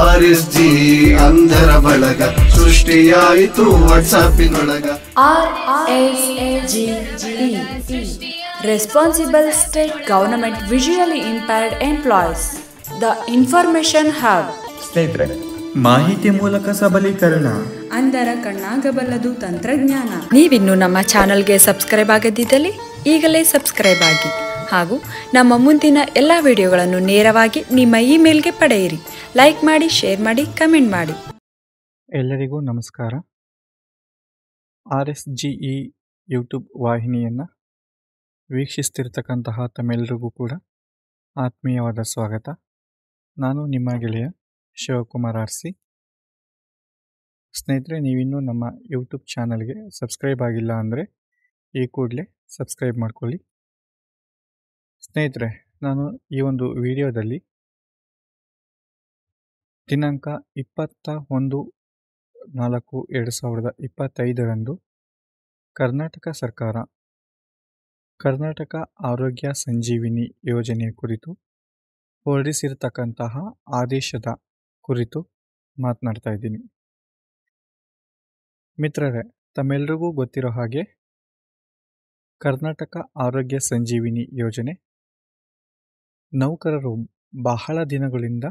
RSG ಅಂಧರ ಬಳಗ ಸೃಷ್ಟಿಯಾಯಿತು ವಾಟ್ಸಾಪಿನೊಳಗ. RSGE Responsible State Government Visually Impaired Employees, the Information Hub. ಸ್ನೇಹಿತರೆ, ಮಾಹಿತಿ ಮೂಲಕ ಸಬಲೀಕರಣ, ಅಂಧರ ಕಣ್ಣಾಗಬಲ್ಲದು ತಂತ್ರಜ್ಞಾನ. ನೀವಿನ್ನು ನಮ್ಮ ಚಾನಲ್ಗೆ ಸಬ್ಸ್ಕ್ರೈಬ್ ಆಗದಿದ್ದಲ್ಲಿ ಈಗಲೇ ಸಬ್ಸ್ಕ್ರೈಬ್ ಆಗಿ ಹಾಗೂ ನಮ್ಮ ಮುಂದಿನ ಎಲ್ಲ ವಿಡಿಯೋಗಳನ್ನು ನೇರವಾಗಿ ನಿಮ್ಮ ಇಮೇಲ್ಗೆ ಪಡೆಯಿರಿ. ಲೈಕ್ ಮಾಡಿ, ಶೇರ್ ಮಾಡಿ, ಕಮೆಂಟ್ ಮಾಡಿ. ಎಲ್ಲರಿಗೂ ನಮಸ್ಕಾರ. RSGE ಯೂಟ್ಯೂಬ್ ವಾಹಿನಿಯನ್ನು ವೀಕ್ಷಿಸ್ತಿರ್ತಕ್ಕಂತಹ ತಮ್ಮೆಲ್ಲರಿಗೂ ಕೂಡ ಆತ್ಮೀಯವಾದ ಸ್ವಾಗತ. ನಾನು ನಿಮ್ಮ ಗೆಳೆಯ ಶಿವಕುಮಾರ್ RC. ಸ್ನೇಹಿತರೆ, ನೀವಿನ್ನೂ ನಮ್ಮ ಯೂಟ್ಯೂಬ್ ಚಾನಲ್ಗೆ ಸಬ್ಸ್ಕ್ರೈಬ್ ಆಗಿಲ್ಲ ಅಂದರೆ ಈ ಕೂಡಲೇ ಸಬ್ಸ್ಕ್ರೈಬ್ ಮಾಡ್ಕೊಳ್ಳಿ. ಸ್ನೇಹಿತರೆ, ನಾನು ಈ ಒಂದು ವಿಡಿಯೋದಲ್ಲಿ ದಿನಾಂಕ 21/4/2025 ಕರ್ನಾಟಕ ಸರ್ಕಾರ ಕರ್ನಾಟಕ ಆರೋಗ್ಯ ಸಂಜೀವಿನಿ ಯೋಜನೆಯ ಕುರಿತು ಹೊರಡಿಸಿರ್ತಕ್ಕಂತಹ ಆದೇಶದ ಕುರಿತು ಮಾತನಾಡ್ತಾ ಇದ್ದೀನಿ. ಮಿತ್ರರೇ, ತಮ್ಮೆಲ್ಲರಿಗೂ ಗೊತ್ತಿರೋ ಹಾಗೆ ಕರ್ನಾಟಕ ಆರೋಗ್ಯ ಸಂಜೀವಿನಿ ಯೋಜನೆ ನೌಕರರು ಬಹಳ ದಿನಗಳಿಂದ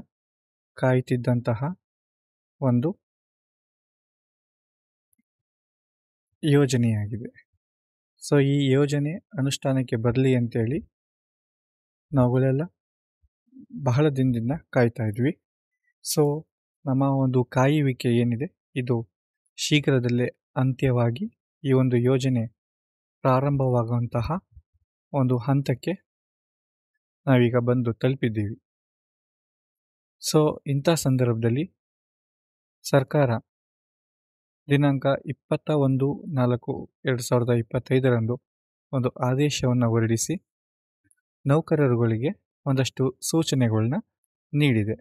ಕಾಯುತ್ತಿದ್ದಂತಹ ಒಂದು ಯೋಜನೆಯಾಗಿದೆ. ಸೊ ಈ ಯೋಜನೆ ಅನುಷ್ಠಾನಕ್ಕೆ ಬರಲಿ ಅಂತೇಳಿ ನಾವುಗಳೆಲ್ಲ ಬಹಳ ದಿನದಿಂದ ಕಾಯ್ತಾ ಇದ್ವಿ. ಸೊ ನಮ್ಮ ಒಂದು ಕಾಯುವಿಕೆ ಏನಿದೆ ಇದು ಶೀಘ್ರದಲ್ಲೇ ಅಂತ್ಯವಾಗಿ ಈ ಒಂದು ಯೋಜನೆ ಪ್ರಾರಂಭವಾಗುವಂತಹ ಒಂದು ಹಂತಕ್ಕೆ ನಾವೀಗ ಬಂದು ತಲುಪಿದ್ದೀವಿ. ಸೊ ಇಂಥ ಸಂದರ್ಭದಲ್ಲಿ ಸರ್ಕಾರ ದಿನಾಂಕ 21/4/2025 ಒಂದು ಆದೇಶವನ್ನು ಹೊರಡಿಸಿ ನೌಕರರುಗಳಿಗೆ ಒಂದಷ್ಟು ಸೂಚನೆಗಳನ್ನ ನೀಡಿದೆ.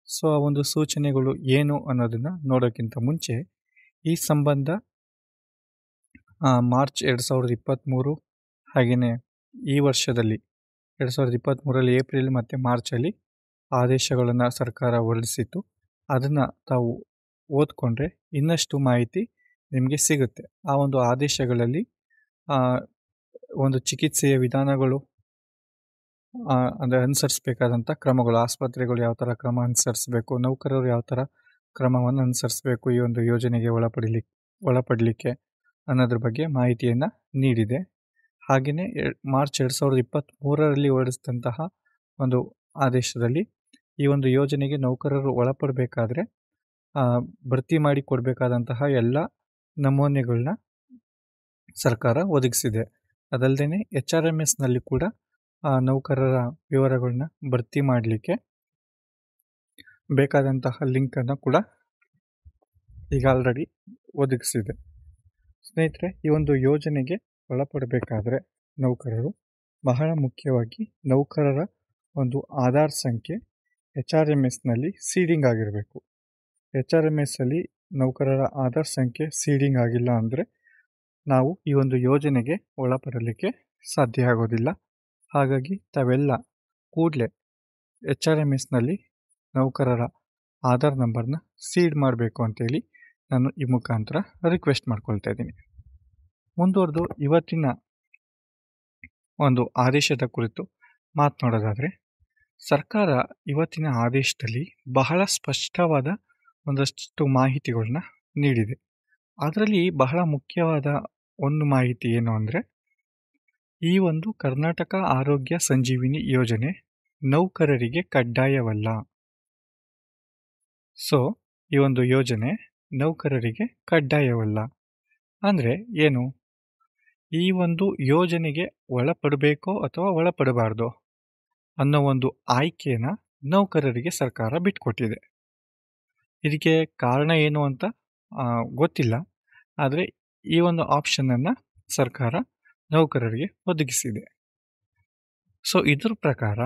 ಸೊ ಆ ಒಂದು ಸೂಚನೆಗಳು ಏನು ಅನ್ನೋದನ್ನು ನೋಡೋಕ್ಕಿಂತ ಮುಂಚೆ ಈ ಸಂಬಂಧ ಮಾರ್ಚ್ 2023 ಹಾಗೆಯೇ ಈ ವರ್ಷದಲ್ಲಿ 2023 ಏಪ್ರಿಲ್ ಮತ್ತು ಮಾರ್ಚಲ್ಲಿ ಆದೇಶಗಳನ್ನು ಸರ್ಕಾರ ಹೊರಡಿಸಿತ್ತು. ಅದನ್ನು ತಾವು ಓದ್ಕೊಂಡ್ರೆ ಇನ್ನಷ್ಟು ಮಾಹಿತಿ ನಿಮಗೆ ಸಿಗುತ್ತೆ. ಆ ಒಂದು ಆದೇಶಗಳಲ್ಲಿ ಒಂದು ಚಿಕಿತ್ಸೆಯ ವಿಧಾನಗಳು, ಅಂದರೆ ಅನುಸರಿಸಬೇಕಾದಂಥ ಕ್ರಮಗಳು, ಆಸ್ಪತ್ರೆಗಳು ಯಾವ ಥರ ಕ್ರಮ ಅನುಸರಿಸಬೇಕು, ನೌಕರರು ಯಾವ ಥರ ಕ್ರಮವನ್ನು ಅನುಸರಿಸಬೇಕು ಈ ಒಂದು ಯೋಜನೆಗೆ ಒಳಪಡಲಿಕ್ಕೆ ಅನ್ನೋದ್ರ ಬಗ್ಗೆ ಮಾಹಿತಿಯನ್ನು ನೀಡಿದೆ. ಹಾಗೆಯೇ ಮಾರ್ಚ್ 2023 ಹೊರಡಿಸಿದಂತಹ ಒಂದು ಆದೇಶದಲ್ಲಿ ಈ ಒಂದು ಯೋಜನೆಗೆ ನೌಕರರು ಒಳಪಡಬೇಕಾದ್ರೆ ಭರ್ತಿ ಮಾಡಿ ಕೊಡಬೇಕಾದಂತಹ ಎಲ್ಲ ನಮೂನೆಗಳನ್ನ ಸರ್ಕಾರ ಒದಗಿಸಿದೆ. ಅದಲ್ಲದೆ HRMSನಲ್ಲಿ ಕೂಡ ನೌಕರರ ವಿವರಗಳನ್ನ ಭರ್ತಿ ಮಾಡಲಿಕ್ಕೆ ಬೇಕಾದಂತಹ ಲಿಂಕನ್ನು ಕೂಡ ಈಗ ಆಲ್ರೆಡಿ ಒದಗಿಸಿದೆ. ಸ್ನೇಹಿತರೆ, ಈ ಒಂದು ಯೋಜನೆಗೆ ಒಳಪಡಬೇಕಾದ್ರೆ ನೌಕರರು ಬಹಳ ಮುಖ್ಯವಾಗಿ ನೌಕರರ ಒಂದು ಆಧಾರ್ ಸಂಖ್ಯೆ HRMSನಲ್ಲಿ ಸೀಡಿಂಗ್ ಆಗಿರಬೇಕು. HRMSಲ್ಲಿ ನೌಕರರ ಆಧಾರ್ ಸಂಖ್ಯೆ ಸೀಡಿಂಗ್ ಆಗಿಲ್ಲ ಅಂದರೆ ನಾವು ಈ ಒಂದು ಯೋಜನೆಗೆ ಒಳಪಡಲಿಕ್ಕೆ ಸಾಧ್ಯ ಆಗೋದಿಲ್ಲ. ಹಾಗಾಗಿ ತಾವೆಲ್ಲ ಕೂಡಲೇ HRMSನಲ್ಲಿ ನೌಕರರ ಆಧಾರ್ ನಂಬರ್ನ ಸೀಡ್ ಮಾಡಬೇಕು ಅಂತೇಳಿ ನಾನು ಈ ಮುಖಾಂತರ ರಿಕ್ವೆಸ್ಟ್ ಮಾಡ್ಕೊಳ್ತಾ ಇದ್ದೀನಿ. ಮುಂದುವರೆದು ಇವತ್ತಿನ ಒಂದು ಆದೇಶದ ಕುರಿತು ಮಾತನಾಡೋದಾದರೆ, ಸರ್ಕಾರ ಇವತ್ತಿನ ಆದೇಶದಲ್ಲಿ ಬಹಳ ಸ್ಪಷ್ಟವಾದ ಒಂದಷ್ಟು ಮಾಹಿತಿಗಳನ್ನ ನೀಡಿದೆ. ಅದರಲ್ಲಿ ಬಹಳ ಮುಖ್ಯವಾದ ಒಂದು ಮಾಹಿತಿ ಏನು ಅಂದರೆ, ಈ ಒಂದು ಕರ್ನಾಟಕ ಆರೋಗ್ಯ ಸಂಜೀವಿನಿ ಯೋಜನೆ ನೌಕರರಿಗೆ ಕಡ್ಡಾಯವಲ್ಲ. ಸೊ ಈ ಒಂದು ಯೋಜನೆ ನೌಕರರಿಗೆ ಕಡ್ಡಾಯವಲ್ಲ ಅಂದರೆ ಏನು? ಈ ಒಂದು ಯೋಜನೆಗೆ ಒಳಪಡಬೇಕೋ ಅಥವಾ ಒಳಪಡಬಾರ್ದೋ ಅನ್ನೋ ಒಂದು ಆಯ್ಕೆನ ನೌಕರರಿಗೆ ಸರ್ಕಾರ ಬಿಟ್ಕೊಟ್ಟಿದೆ. ಇದಕ್ಕೆ ಕಾರಣ ಏನು ಅಂತ ಗೊತ್ತಿಲ್ಲ, ಆದರೆ ಈ ಒಂದು ಆಪ್ಷನನ್ನು ಸರ್ಕಾರ ನೌಕರರಿಗೆ ಒದಗಿಸಿದೆ. ಸೊ ಇದ್ರ ಪ್ರಕಾರ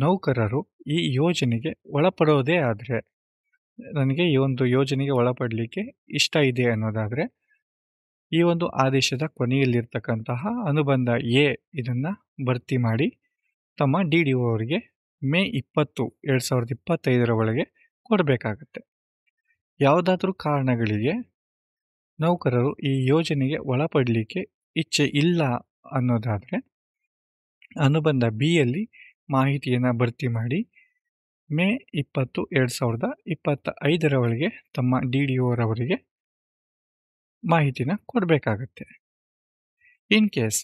ನೌಕರರು ಈ ಯೋಜನೆಗೆ ಒಳಪಡೋದೇ ಆದರೆ, ನನಗೆ ಈ ಒಂದು ಯೋಜನೆಗೆ ಒಳಪಡಲಿಕ್ಕೆ ಇಷ್ಟ ಇದೆ ಅನ್ನೋದಾದರೆ, ಈ ಒಂದು ಆದೇಶದ ಕೊನೆಯಲ್ಲಿರ್ತಕ್ಕಂತಹ ಅನುಬಂಧ ಎ ಇದನ್ನು ಭರ್ತಿ ಮಾಡಿ ತಮ್ಮ DDO ಅವರಿಗೆ ಮೇ 20, 2025 ಒಳಗೆ ಕೊಡಬೇಕಾಗತ್ತೆ. ಯಾವುದಾದ್ರೂ ಕಾರಣಗಳಿಗೆ ನೌಕರರು ಈ ಯೋಜನೆಗೆ ಒಳಪಡಲಿಕ್ಕೆ ಇಚ್ಛೆ ಇಲ್ಲ ಅನ್ನೋದಾದರೆ ಅನುಬಂಧ ಬಿಯಲ್ಲಿ ಮಾಹಿತಿಯನ್ನು ಭರ್ತಿ ಮಾಡಿ ಮೇ 20, 2025 ಒಳಗೆ ತಮ್ಮ DDOರವರಿಗೆ ಮಾಹಿತಿನ ಕೊಡಬೇಕಾಗತ್ತೆ. ಇನ್ ಕೇಸ್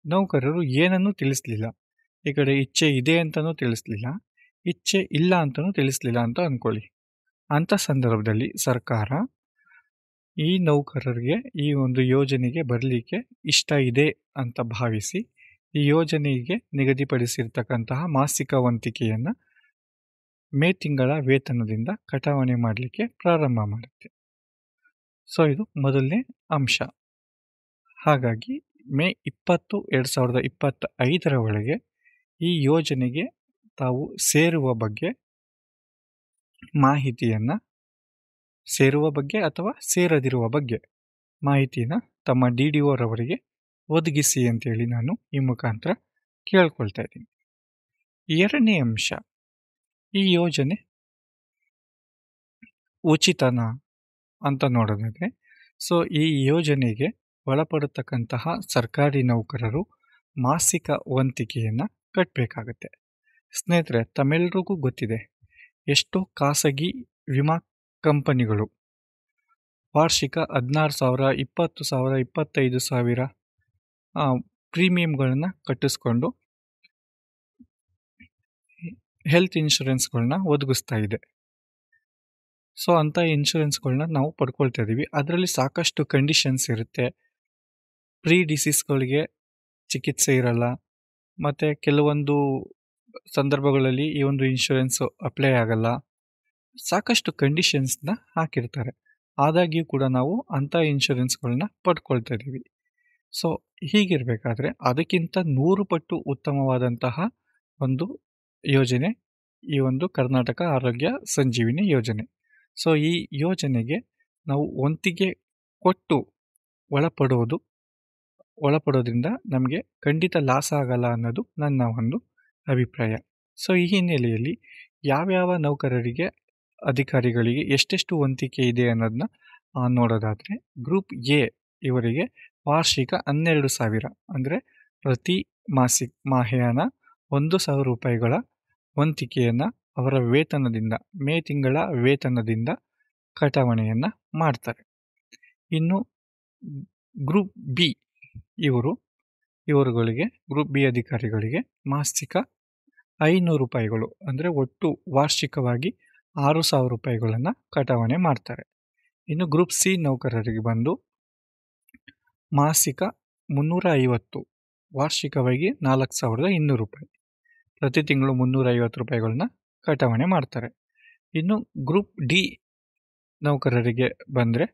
ನೌಕರರು ಏನನ್ನೂ ತಿಳಿಸ್ಲಿಲ್ಲ, ಈ ಕಡೆ ಇಚ್ಛೆ ಇದೆ ಅಂತಲೂ ತಿಳಿಸ್ಲಿಲ್ಲ, ಇಚ್ಛೆ ಇಲ್ಲ ಅಂತಲೂ ತಿಳಿಸ್ಲಿಲ್ಲ ಅಂತ ಅಂದ್ಕೊಳ್ಳಿ. ಅಂಥ ಸಂದರ್ಭದಲ್ಲಿ ಸರ್ಕಾರ ಈ ನೌಕರರಿಗೆ ಈ ಒಂದು ಯೋಜನೆಗೆ ಬರಲಿಕ್ಕೆ ಇಷ್ಟ ಇದೆ ಅಂತ ಭಾವಿಸಿ ಈ ಯೋಜನೆಗೆ ನಿಗದಿಪಡಿಸಿರ್ತಕ್ಕಂತಹ ಮಾಸಿಕ ವಂತಿಕೆಯನ್ನು ಮೇ ತಿಂಗಳ ವೇತನದಿಂದ ಕಟಾವಣೆ ಮಾಡಲಿಕ್ಕೆ ಪ್ರಾರಂಭ ಮಾಡುತ್ತೆ. ಸೊ ಇದು ಮೊದಲನೇ ಅಂಶ. ಹಾಗಾಗಿ ಮೇ 20, 2025 ಒಳಗೆ ಈ ಯೋಜನೆಗೆ ತಾವು ಸೇರುವ ಬಗ್ಗೆ ಮಾಹಿತಿಯನ್ನು ಸೇರುವ ಬಗ್ಗೆ ಅಥವಾ ಸೇರದಿರುವ ಬಗ್ಗೆ ಮಾಹಿತಿನ ತಮ್ಮ DDOರವರಿಗೆ ಒದಗಿಸಿ ಅಂತೇಳಿ ನಾನು ಈ ಮುಖಾಂತರ ಕೇಳ್ಕೊಳ್ತಾ ಇದ್ದೀನಿ. ಎರಡನೇ ಅಂಶ, ಈ ಯೋಜನೆ ಉಚಿತನಾ ಅಂತ ನೋಡೋದಾದರೆ, ಸೊ ಈ ಯೋಜನೆಗೆ ಒಳಪಡತಕ್ಕಂತಹ ಸರ್ಕಾರಿ ನೌಕರರು ಮಾಸಿಕ ವಂತಿಕೆಯನ್ನು ಕಟ್ಟಬೇಕಾಗತ್ತೆ. ಸ್ನೇಹಿತರೆ, ತಮ್ಮೆಲ್ಲರಿಗೂ ಗೊತ್ತಿದೆ, ಎಷ್ಟೋ ಖಾಸಗಿ ವಿಮಾ ಕಂಪನಿಗಳು ವಾರ್ಷಿಕ 16,000, 20,000, 25,000 ಪ್ರೀಮಿಯಂಗಳನ್ನು ಕಟ್ಟಿಸ್ಕೊಂಡು ಹೆಲ್ತ್ ಇನ್ಶೂರೆನ್ಸ್ಗಳನ್ನ ಒದಗಿಸ್ತಾ ಇದೆ. ಸೊ ಅಂಥ ಇನ್ಶೂರೆನ್ಸ್ಗಳನ್ನ ನಾವು ಪಡ್ಕೊಳ್ತಾ ಇದ್ದೀವಿ. ಅದರಲ್ಲಿ ಸಾಕಷ್ಟು ಕಂಡೀಷನ್ಸ್ ಇರುತ್ತೆ. ಪ್ರೀ ಡಿಸೀಸ್ಗಳಿಗೆ ಚಿಕಿತ್ಸೆ ಇರಲ್ಲ, ಮತ್ತು ಕೆಲವೊಂದು ಸಂದರ್ಭಗಳಲ್ಲಿ ಈ ಒಂದು ಇನ್ಶೂರೆನ್ಸು ಅಪ್ಲೈ ಆಗಲ್ಲ. ಸಾಕಷ್ಟು ಕಂಡೀಷನ್ಸ್ನ ಹಾಕಿರ್ತಾರೆ. ಆದಾಗ್ಯೂ ಕೂಡ ನಾವು ಅಂಥ ಇನ್ಶೂರೆನ್ಸ್ಗಳನ್ನ ಪಡ್ಕೊಳ್ತಾ ಇದ್ದೀವಿ. ಸೊ ಹೀಗಿರಬೇಕಾದ್ರೆ ಅದಕ್ಕಿಂತ 100 ಪಟ್ಟು ಉತ್ತಮವಾದಂತಹ ಒಂದು ಯೋಜನೆ ಈ ಒಂದು ಕರ್ನಾಟಕ ಆರೋಗ್ಯ ಸಂಜೀವಿನಿ ಯೋಜನೆ. ಸೊ ಈ ಯೋಜನೆಗೆ ನಾವು ವಂತಿಗೆ ಕೊಟ್ಟು ಒಳಪಡೋದ್ರಿಂದ ನಮಗೆ ಖಂಡಿತ ಲಾಸ್ ಆಗಲ್ಲ ಅನ್ನೋದು ನನ್ನ ಒಂದು ಅಭಿಪ್ರಾಯ. ಸೊ ಈ ಹಿನ್ನೆಲೆಯಲ್ಲಿ ಯಾವ್ಯಾವ ನೌಕರರಿಗೆ, ಅಧಿಕಾರಿಗಳಿಗೆ ಎಷ್ಟೆಷ್ಟು ವಂತಿಕೆ ಇದೆ ಅನ್ನೋದನ್ನ ನೋಡೋದಾದರೆ, ಗ್ರೂಪ್ ಎ ಇವರಿಗೆ ವಾರ್ಷಿಕ 12,000 ಅಂದರೆ ಪ್ರತಿ ಮಾಹೆಯಾನ 1,000 ರೂಪಾಯಿಗಳ ವಂತಿಕೆಯನ್ನು ಅವರ ವೇತನದಿಂದ, ಮೇ ತಿಂಗಳ ವೇತನದಿಂದ ಕಟಾವಣೆಯನ್ನು ಮಾಡ್ತಾರೆ. ಇನ್ನು ಗ್ರೂಪ್ ಬಿ ಇವರುಗಳಿಗೆ ಗ್ರೂಪ್ ಬಿ ಅಧಿಕಾರಿಗಳಿಗೆ ಮಾಸಿಕ 500 ರೂಪಾಯಿಗಳು ಅಂದರೆ ಒಟ್ಟು ವಾರ್ಷಿಕವಾಗಿ 6,000 ರೂಪಾಯಿಗಳನ್ನು ಕಟಾವಣೆ ಮಾಡ್ತಾರೆ. ಇನ್ನು ಗ್ರೂಪ್ ಸಿ ನೌಕರರಿಗೆ ಬಂದು ಮಾಸಿಕ 350, ವಾರ್ಷಿಕವಾಗಿ 4,200 ರೂಪಾಯಿ, ಪ್ರತಿ ತಿಂಗಳು 350 ರೂಪಾಯಿಗಳನ್ನ ಕಟಾವಣೆ ಮಾಡ್ತಾರೆ. ಇನ್ನು ಗ್ರೂಪ್ ಡಿ ನೌಕರರಿಗೆ ಬಂದರೆ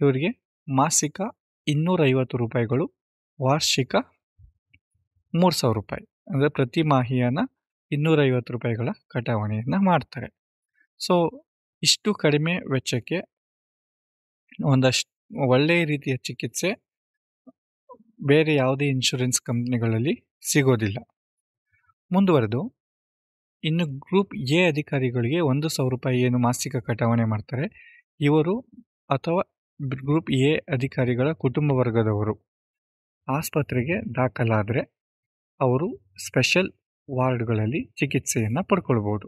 ಇವರಿಗೆ ಮಾಸಿಕ 250 ರೂಪಾಯಿಗಳು, ವಾರ್ಷಿಕ 3,000 ರೂಪಾಯಿ ಅಂದರೆ ಪ್ರತಿ ಮಾಹಿಯಾನ 250 ರೂಪಾಯಿಗಳ ಕಟಾವಣೆಯನ್ನು ಮಾಡ್ತಾರೆ. ಸೊ ಇಷ್ಟು ಕಡಿಮೆ ವೆಚ್ಚಕ್ಕೆ ಒಂದಷ್ಟು ಒಳ್ಳೆಯ ರೀತಿಯ ಚಿಕಿತ್ಸೆ ಬೇರೆ ಯಾವುದೇ ಇನ್ಶೂರೆನ್ಸ್ ಕಂಪ್ನಿಗಳಲ್ಲಿ ಸಿಗೋದಿಲ್ಲ. ಮುಂದುವರೆದು ಇನ್ನು ಗ್ರೂಪ್ ಎ ಅಧಿಕಾರಿಗಳಿಗೆ 1,000 ರೂಪಾಯಿ ಏನು ಮಾಸಿಕ ಕಟಾವಣೆ ಮಾಡ್ತಾರೆ, ಇವರು ಅಥವಾ ಗ್ರೂಪ್ ಎ ಅಧಿಕಾರಿಗಳ ಕುಟುಂಬ ವರ್ಗದವರು ಆಸ್ಪತ್ರೆಗೆ ದಾಖಲಾದರೆ ಅವರು ಸ್ಪೆಷಲ್ ವಾರ್ಡ್ಗಳಲ್ಲಿ ಚಿಕಿತ್ಸೆಯನ್ನು ಪಡ್ಕೊಳ್ಬೋದು.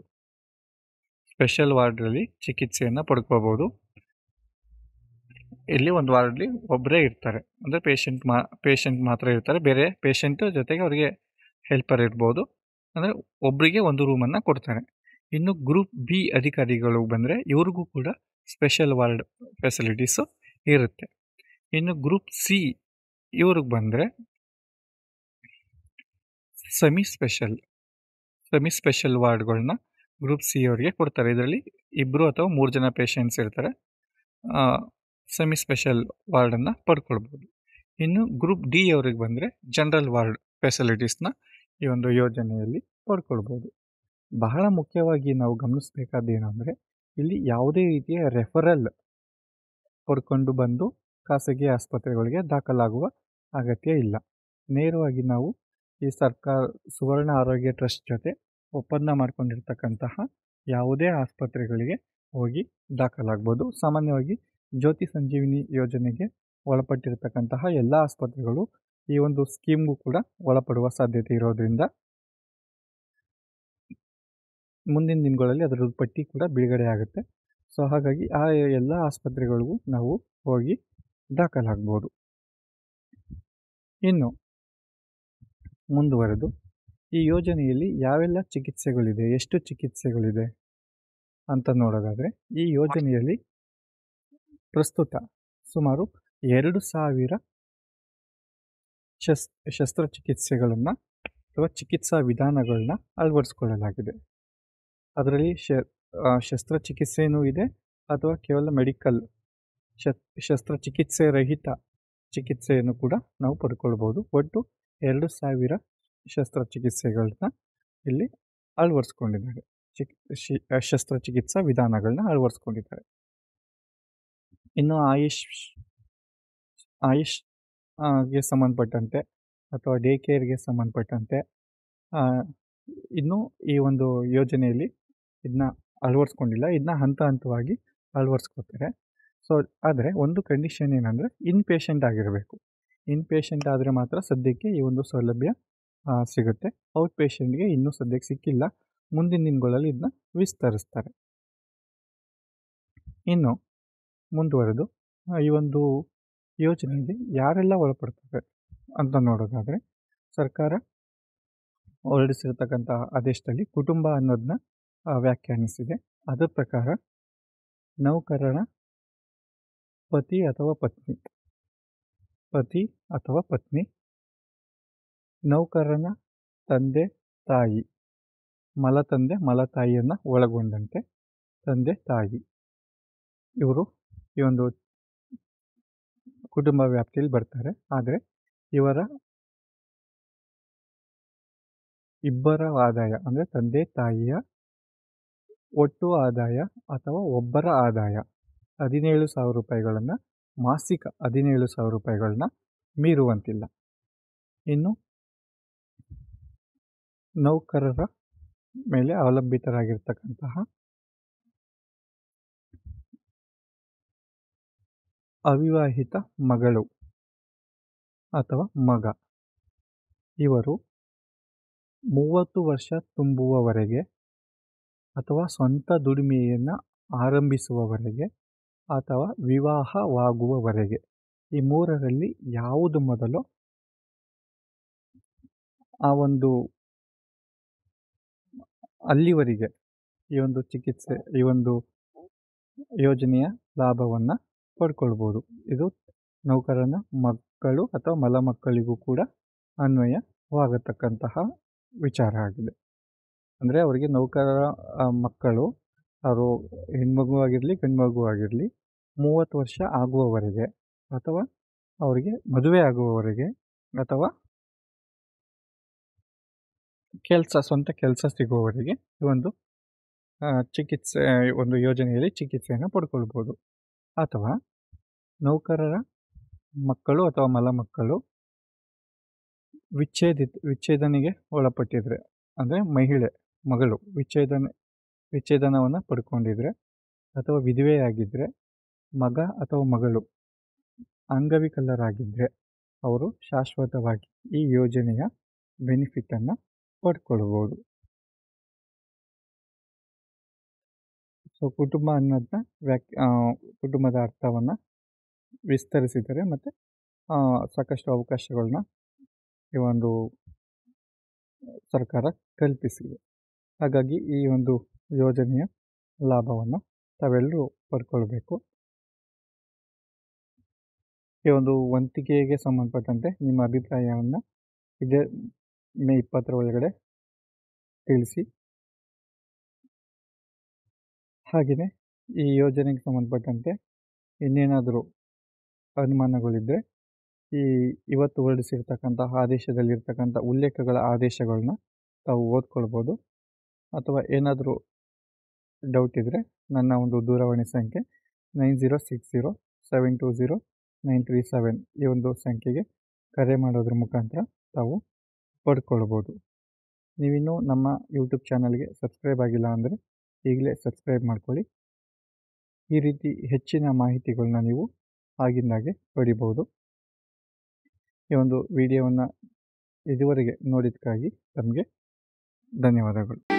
ಇಲ್ಲಿ ಒಂದು ವಾರ್ಡ್ಲಿ ಒಬ್ಬರೇ ಇರ್ತಾರೆ, ಅಂದರೆ ಪೇಷಂಟ್ ಮಾತ್ರ ಇರ್ತಾರೆ. ಬೇರೆ ಪೇಷಂಟ್ ಜೊತೆಗೆ ಅವರಿಗೆ ಹೆಲ್ಪರ್ ಇರ್ಬೋದು, ಅಂದರೆ ಒಬ್ಬರಿಗೆ ಒಂದು ರೂಮನ್ನು ಕೊಡ್ತಾರೆ. ಇನ್ನು ಗ್ರೂಪ್ ಬಿ ಅಧಿಕಾರಿಗಳು ಬಂದರೆ ಇವ್ರಿಗೂ ಕೂಡ ಸ್ಪೆಷಲ್ ವಾರ್ಡ್ ಫೆಸಿಲಿಟೀಸು ಇರುತ್ತೆ. ಇನ್ನು ಗ್ರೂಪ್ ಸಿ ಇವ್ರಿಗೆ ಬಂದರೆ ಸೆಮಿ ಸ್ಪೆಷಲ್ ವಾರ್ಡ್ಗಳನ್ನ ಗ್ರೂಪ್ ಸಿ ಅವರಿಗೆ ಕೊಡ್ತಾರೆ. ಇದರಲ್ಲಿ 2 ಅಥವಾ 3 ಜನ ಪೇಷಂಟ್ಸ್ ಇರ್ತಾರೆ. ಸೆಮಿ ಸ್ಪೆಷಲ್ ವಾರ್ಡನ್ನು ಪಡ್ಕೊಳ್ಬೋದು. ಇನ್ನು ಗ್ರೂಪ್ ಡಿ ಅವ್ರಿಗೆ ಬಂದರೆ ಜನರಲ್ ವಾರ್ಡ್ ಫೆಸಿಲಿಟೀಸ್ನ ಈ ಒಂದು ಯೋಜನೆಯಲ್ಲಿ ಪಡ್ಕೊಳ್ಬೋದು. ಬಹಳ ಮುಖ್ಯವಾಗಿ ನಾವು ಗಮನಿಸಬೇಕಾದ್ದೇನು ಅಂದರೆ, ಇಲ್ಲಿ ಯಾವುದೇ ರೀತಿಯ ರೆಫರಲ್ ಪಡ್ಕೊಂಡು ಬಂದು ಖಾಸಗಿ ಆಸ್ಪತ್ರೆಗಳಿಗೆ ದಾಖಲಾಗುವ ಅಗತ್ಯ ಇಲ್ಲ. ನೇರವಾಗಿ ನಾವು ಈ ಸುವರ್ಣ ಆರೋಗ್ಯ ಟ್ರಸ್ಟ್ ಜೊತೆ ಒಪ್ಪಂದ ಮಾಡಿಕೊಂಡಿರ್ತಕ್ಕಂತಹ ಯಾವುದೇ ಆಸ್ಪತ್ರೆಗಳಿಗೆ ಹೋಗಿ ದಾಖಲಾಗ್ಬೋದು. ಸಾಮಾನ್ಯವಾಗಿ ಜ್ಯೋತಿ ಸಂಜೀವಿನಿ ಯೋಜನೆಗೆ ಒಳಪಟ್ಟಿರ್ತಕ್ಕಂತಹ ಎಲ್ಲ ಆಸ್ಪತ್ರೆಗಳು ಈ ಒಂದು ಸ್ಕೀಮ್ಗೂ ಕೂಡ ಒಳಪಡುವ ಸಾಧ್ಯತೆ ಇರೋದ್ರಿಂದ ಮುಂದಿನ ದಿನಗಳಲ್ಲಿ ಅದರ ಪಟ್ಟಿ ಕೂಡ ಬಿಡುಗಡೆ ಆಗುತ್ತೆ. ಸೊ ಹಾಗಾಗಿ ಆ ಎಲ್ಲ ಆಸ್ಪತ್ರೆಗಳಿಗೂ ನಾವು ಹೋಗಿ ದಾಖಲಾಗ್ಬೋದು. ಇನ್ನು ಮುಂದುವರೆದು ಈ ಯೋಜನೆಯಲ್ಲಿ ಯಾವೆಲ್ಲ ಚಿಕಿತ್ಸೆಗಳಿದೆ, ಎಷ್ಟು ಚಿಕಿತ್ಸೆಗಳಿದೆ ಅಂತ ನೋಡೋದಾದರೆ, ಈ ಯೋಜನೆಯಲ್ಲಿ ಪ್ರಸ್ತುತ ಸುಮಾರು 2000 ಶಸ್ತ್ರಚಿಕಿತ್ಸೆಗಳನ್ನು ಅಥವಾ ಚಿಕಿತ್ಸಾ ವಿಧಾನಗಳನ್ನ ಅಳವಡಿಸ್ಕೊಳ್ಳಲಾಗಿದೆ. ಅದರಲ್ಲಿ ಶಸ್ತ್ರಚಿಕಿತ್ಸೆಯೂ ಇದೆ ಅಥವಾ ಕೇವಲ ಮೆಡಿಕಲ್ ಶಸ್ತ್ರಚಿಕಿತ್ಸೆ ರಹಿತ ಚಿಕಿತ್ಸೆಯನ್ನು ಕೂಡ ನಾವು ಪಡ್ಕೊಳ್ಬೋದು. ಒಟ್ಟು 2000 ಶಸ್ತ್ರಚಿಕಿತ್ಸೆಗಳನ್ನ ಇಲ್ಲಿ ಅಳವಡಿಸ್ಕೊಂಡಿದ್ದಾರೆ, ಶಸ್ತ್ರಚಿಕಿತ್ಸಾ ವಿಧಾನಗಳನ್ನ ಅಳವಡಿಸ್ಕೊಂಡಿದ್ದಾರೆ. ಇನ್ನು ಆಯುಷ್ ಗೆ ಸಂಬಂಧಪಟ್ಟಂತೆ ಅಥವಾ ಡೇ ಕೇರ್ಗೆ ಸಂಬಂಧಪಟ್ಟಂತೆ ಇನ್ನೂ ಈ ಒಂದು ಯೋಜನೆಯಲ್ಲಿ ಇದನ್ನ ಅಳವಡಿಸ್ಕೊಂಡಿಲ್ಲ. ಇದನ್ನ ಹಂತ ಹಂತವಾಗಿ ಅಳವಡಿಸ್ಕೊತಾರೆ. ಸೊ ಆದರೆ ಒಂದು ಕಂಡೀಷನ್ ಏನಂದರೆ ಇನ್ಪೇಷೆಂಟ್ ಆಗಿರಬೇಕು. ಇನ್ಪೇಷೆಂಟ್ ಆದರೆ ಮಾತ್ರ ಸದ್ಯಕ್ಕೆ ಈ ಒಂದು ಸೌಲಭ್ಯ ಸಿಗುತ್ತೆ. ಔಟ್ ಪೇಷೆಂಟ್ಗೆ ಇನ್ನೂ ಸದ್ಯಕ್ಕೆ ಸಿಕ್ಕಿಲ್ಲ. ಮುಂದಿನ ದಿನಗಳಲ್ಲಿ ಇದನ್ನ ವಿಸ್ತರಿಸ್ತಾರೆ. ಇನ್ನು ಮುಂದುವರೆದು ಈ ಒಂದು ಯೋಜನೆಗೆ ಯಾರೆಲ್ಲ ಒಳಪಡ್ತಾರೆ ಅಂತ ನೋಡೋದಾದರೆ, ಸರ್ಕಾರ ಹೊರಡಿಸಿರ್ತಕ್ಕಂತಹ ಆದೇಶದಲ್ಲಿ ಕುಟುಂಬ ಅನ್ನೋದನ್ನ ವ್ಯಾಖ್ಯಾನಿಸಿದೆ. ಅದರ ಪ್ರಕಾರ ನೌಕರನ ಪತಿ ಅಥವಾ ಪತ್ನಿ, ನೌಕರನ ತಂದೆ ತಾಯಿ, ಮಲತಂದೆ ಮಲತಾಯಿಯನ್ನು ಒಳಗೊಂಡಂತೆ ತಂದೆ ತಾಯಿ, ಇವರು ಈ ಒಂದು ಕುಟುಂಬ ವ್ಯಾಪ್ತಿಯಲ್ಲಿ ಬರ್ತಾರೆ. ಆದರೆ ಇವರ ಇಬ್ಬರ ಆದಾಯ ಅಂದರೆ ತಂದೆ ತಾಯಿಯ ಒಟ್ಟು ಆದಾಯ ಅಥವಾ ಒಬ್ಬರ ಆದಾಯ 17,000 ರೂಪಾಯಿಗಳನ್ನು, ಮಾಸಿಕ 17,000 ರೂಪಾಯಿಗಳನ್ನ ಮೀರುವಂತಿಲ್ಲ. ಇನ್ನು ನೌಕರರ ಮೇಲೆ ಅವಲಂಬಿತರಾಗಿರ್ತಕ್ಕಂತಹ ಅವಿವಾಹಿತ ಮಗಳು ಅಥವಾ ಮಗ, ಇವರು 30 ವರ್ಷ ತುಂಬುವವರೆಗೆ ಅಥವಾ ಸ್ವಂತ ದುಡಿಮೆಯನ್ನು ಆರಂಭಿಸುವವರೆಗೆ ಅಥವಾ ವಿವಾಹವಾಗುವವರೆಗೆ ಈ ಮೂರರಲ್ಲಿ ಯಾವುದು ಮೊದಲು ಆ ಒಂದು ಅಲ್ಲಿವರೆಗೆ ಈ ಒಂದು ಚಿಕಿತ್ಸೆ, ಈ ಒಂದು ಯೋಜನೆಯ ಲಾಭವನ್ನು ಪಡ್ಕೊಳ್ಬೋದು. ಇದು ನೌಕರನ ಮಕ್ಕಳು ಅಥವಾ ಮಕ್ಕಳಿಗೂ ಕೂಡ ಅನ್ವಯವಾಗತಕ್ಕಂತಹ ವಿಚಾರ ಆಗಿದೆ. ಅಂದರೆ ಅವರಿಗೆ ನೌಕರರ ಮಕ್ಕಳು, ಅವರು ಹೆಣ್ಮಗು ಆಗಿರಲಿ ಗಂಡು ಮಗು ಆಗಿರಲಿ, 30 ವರ್ಷ ಆಗುವವರೆಗೆ ಅಥವಾ ಅವರಿಗೆ ಮದುವೆ ಆಗುವವರೆಗೆ ಅಥವಾ ಸ್ವಂತ ಕೆಲಸ ಸಿಗುವವರೆಗೆ ಈ ಒಂದು ಒಂದು ಯೋಜನೆಯಲ್ಲಿ ಚಿಕಿತ್ಸೆಯನ್ನು ಪಡ್ಕೊಳ್ಬೋದು. ಅಥವಾ ನೌಕರರ ಮಕ್ಕಳು ಅಥವಾ ಮಕ್ಕಳು ವಿಚ್ಛೇದನೆಗೆ ಒಳಪಟ್ಟಿದ್ರೆ, ಅಂದರೆ ಮಗಳು ವಿಚ್ಛೇದನವನ್ನು ಪಡ್ಕೊಂಡಿದ್ರೆ ಅಥವಾ ವಿಧವೆಯಾಗಿದ್ದರೆ, ಮಗ ಅಥವಾ ಮಗಳು ಅಂಗವಿಕಲರಾಗಿದ್ದರೆ ಅವರು ಶಾಶ್ವತವಾಗಿ ಈ ಯೋಜನೆಯ ಬೆನಿಫಿಟನ್ನು ಪಡ್ಕೊಳ್ಬೋದು. ಸೊ ಕುಟುಂಬ ಅನ್ನೋದನ್ನ ಕುಟುಂಬದ ಅರ್ಥವನ್ನು ವಿಸ್ತರಿಸಿದ್ದಾರೆ ಮತ್ತು ಸಾಕಷ್ಟು ಅವಕಾಶಗಳನ್ನ ಈ ಒಂದು ಸರ್ಕಾರ ಕಲ್ಪಿಸಿದೆ. ಹಾಗಾಗಿ ಈ ಒಂದು ಯೋಜನೆಯ ಲಾಭವನ್ನು ತಾವೆಲ್ಲರೂ ಪಡ್ಕೊಳ್ಬೇಕು. ಈ ಒಂದು ವಂತಿಗೆಗೆ ಸಂಬಂಧಪಟ್ಟಂತೆ ನಿಮ್ಮ ಅಭಿಪ್ರಾಯವನ್ನು ಇದೇ ಮೇ 20 ಒಳಗಡೆ ತಿಳಿಸಿ. ಹಾಗೆಯೇ ಈ ಯೋಜನೆಗೆ ಸಂಬಂಧಪಟ್ಟಂತೆ ಇನ್ನೇನಾದರೂ ಅನುಮಾನಗಳಿದ್ದರೆ ಇವತ್ತು ಹೊರಡಿಸಿರ್ತಕ್ಕಂತಹ ಆದೇಶದಲ್ಲಿರ್ತಕ್ಕಂಥ ಉಲ್ಲೇಖಗಳ ಆದೇಶಗಳನ್ನ ತಾವು ಓದ್ಕೊಳ್ಬೋದು. ಅಥವಾ ಏನಾದರೂ ಡೌಟ್ ಇದ್ದರೆ ನನ್ನ ಒಂದು ದೂರವಾಣಿ ಸಂಖ್ಯೆ 9060720937 ಈ ಒಂದು ಸಂಖ್ಯೆಗೆ ಕರೆ ಮಾಡೋದ್ರ ಮುಖಾಂತರ ತಾವು ಪಡ್ಕೊಳ್ಬೋದು. ನೀವಿನ್ನೂ ನಮ್ಮ ಯೂಟ್ಯೂಬ್ ಚಾನಲ್ಗೆ ಸಬ್ಸ್ಕ್ರೈಬ್ ಆಗಿಲ್ಲ ಅಂದರೆ ಈಗಲೇ ಸಬ್ಸ್ಕ್ರೈಬ್ ಮಾಡ್ಕೊಳ್ಳಿ. ಈ ರೀತಿ ಹೆಚ್ಚಿನ ಮಾಹಿತಿಗಳನ್ನ ನೀವು ಆಗಿಂದಾಗೆ ಪಡಿಬೋದು. ಈ ಒಂದು ವಿಡಿಯೋವನ್ನು ಇದುವರೆಗೆ ನೋಡಿದ್ದಕ್ಕಾಗಿ ತಮಗೆ ಧನ್ಯವಾದಗಳು.